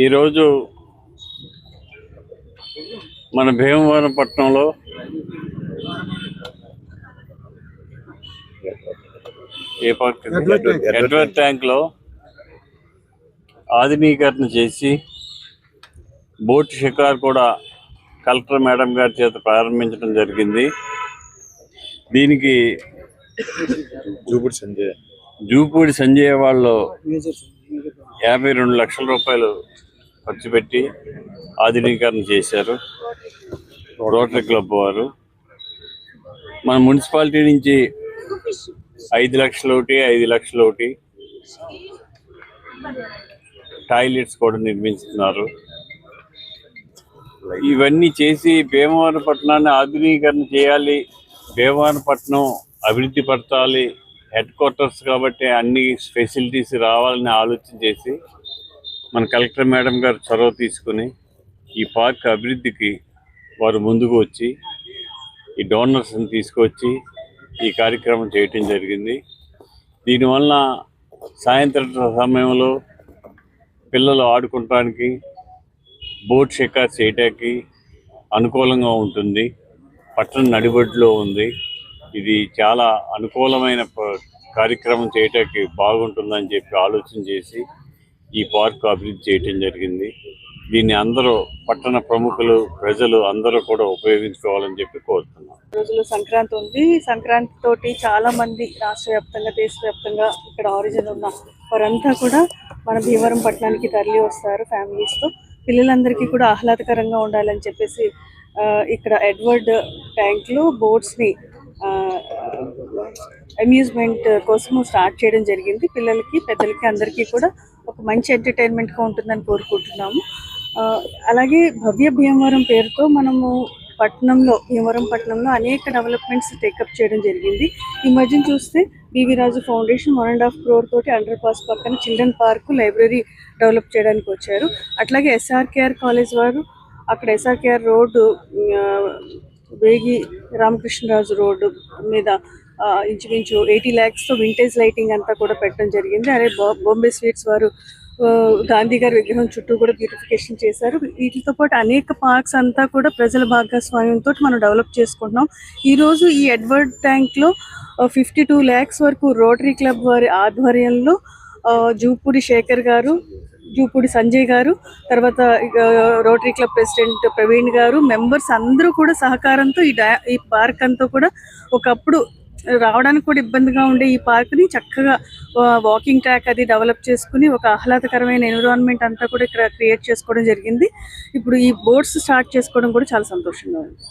ఈరోజు మన భీమవరం పట్టణంలో ఎడ్వర్డ్ ట్యాంక్లో ఆధునీకరణ చేసి బోట్ షికార్ కూడా కలెక్టర్ మేడం గారి చేత ప్రారంభించడం జరిగింది. దీనికి జూపూడి సంజయ్ వాళ్ళు 52 లక్షల రూపాయలు ఖర్చు పెట్టి ఆధునీకరణ చేశారు. రోటరీ క్లబ్ వారు మన మున్సిపాలిటీ నుంచి 5 లక్షలు 5 లక్షలు టాయిలెట్స్ కూడా నిర్మిస్తున్నారు. ఇవన్నీ చేసి భీమవరం పట్టణాన్ని ఆధునీకరణ చేయాలి, భీమవరం పట్టణం అభివృద్ధి పరచాలి, హెడ్ క్వార్టర్స్ కాబట్టి అన్ని ఫెసిలిటీస్ రావాలని ఆలోచన చేసి మన కలెక్టర్ మేడం గారు చొరవ తీసుకుని ఈ పార్క్ అభివృద్ధికి వారు ముందుకు వచ్చి ఈ డోనర్స్ని తీసుకొచ్చి ఈ కార్యక్రమం చేయటం జరిగింది. దీనివల్ల సాయంత్రం సమయంలో పిల్లలు ఆడుకోవటానికి, బోట్ షికార్ చేయటానికి అనుకూలంగా ఉంటుంది. పట్టణ నడిబొడ్డులో ఉంది. ఇది చాలా అనుకూలమైన కార్యక్రమం చేయటానికి బాగుంటుందని చెప్పి ఆలోచన చేసి ఈ పార్క్ అభివృద్ధి చేయటం జరిగింది. దీన్ని అందరూ పట్టణ ప్రముఖులు, ప్రజలు అందరూ కూడా ఉపయోగించుకోవాలని చెప్పి కోరుతున్నాం. రోజులు సంక్రాంతి ఉంది. సంక్రాంతి తోటి చాలా మంది రాష్ట్ర వ్యాప్తంగా, దేశవ్యాప్తంగా ఇక్కడ ఆరిజిన్ ఉన్న వారంతా కూడా మన భీమవరం పట్టణానికి తరలి వస్తారు ఫ్యామిలీస్తో. పిల్లలందరికీ కూడా ఆహ్లాదకరంగా ఉండాలని చెప్పేసి ఇక్కడ ఎడ్వర్డ్ ట్యాంక్లో బోట్స్ని అమ్యూజ్మెంట్ కోసము స్టార్ట్ చేయడం జరిగింది. పిల్లలకి, పెద్దలకి అందరికీ కూడా ఒక మంచి ఎంటర్టైన్మెంట్గా ఉంటుందని కోరుకుంటున్నాము. అలాగే భవ్య భీమవరం పేరుతో మనము భీమవరం పట్టణంలో అనేక డెవలప్మెంట్స్ టేకప్ చేయడం జరిగింది. ఈ మధ్యన చూస్తే బివి రాజు ఫౌండేషన్ 1.5 crore తోటి అండర్ పాస్ పక్కన చిల్డ్రన్ పార్క్, లైబ్రరీ డెవలప్ చేయడానికి వచ్చారు. అట్లాగే ఎస్ఆర్కేఆర్ కాలేజ్ వారు అక్కడ ఎస్ఆర్కేఆర్ రోడ్డు, వేగి రామకృష్ణరాజు రోడ్డు మీద ఇంచుమించు 80 lakhsతో వింటేజ్ లైటింగ్ అంతా కూడా పెట్టడం జరిగింది. అదే బాంబే స్వీట్స్ వారు గాంధీ గారి విగ్రహం చుట్టూ కూడా బ్యూటిఫికేషన్ చేశారు. వీటితో పాటు అనేక పార్క్స్ అంతా కూడా ప్రజల భాగస్వామ్యంతో మనం డెవలప్ చేసుకుంటున్నాం. ఈరోజు ఈ ఎడ్వర్డ్ ట్యాంక్లో 52 lakhs వరకు రోటరీ క్లబ్ వారి ఆధ్వర్యంలో జూపూడి శేఖర్ గారు, జూపూడి సంజయ్ గారు, తర్వాత రోటరీ క్లబ్ ప్రెసిడెంట్ ప్రవీణ్ గారు, మెంబర్స్ అందరూ కూడా సహకారంతో ఈ పార్క్ అంతా కూడా ఒకప్పుడు రావడానికి కూడా ఇబ్బందిగా ఉండే ఈ పార్క్ని చక్కగా వాకింగ్ ట్రాక్ అది డెవలప్ చేసుకుని ఒక ఆహ్లాదకరమైన ఎన్విరాన్మెంట్ అంతా కూడా ఇక్కడ క్రియేట్ చేసుకోవడం జరిగింది. ఇప్పుడు ఈ బోట్స్ స్టార్ట్ చేసుకోవడం కూడా చాలా సంతోషంగా ఉంది.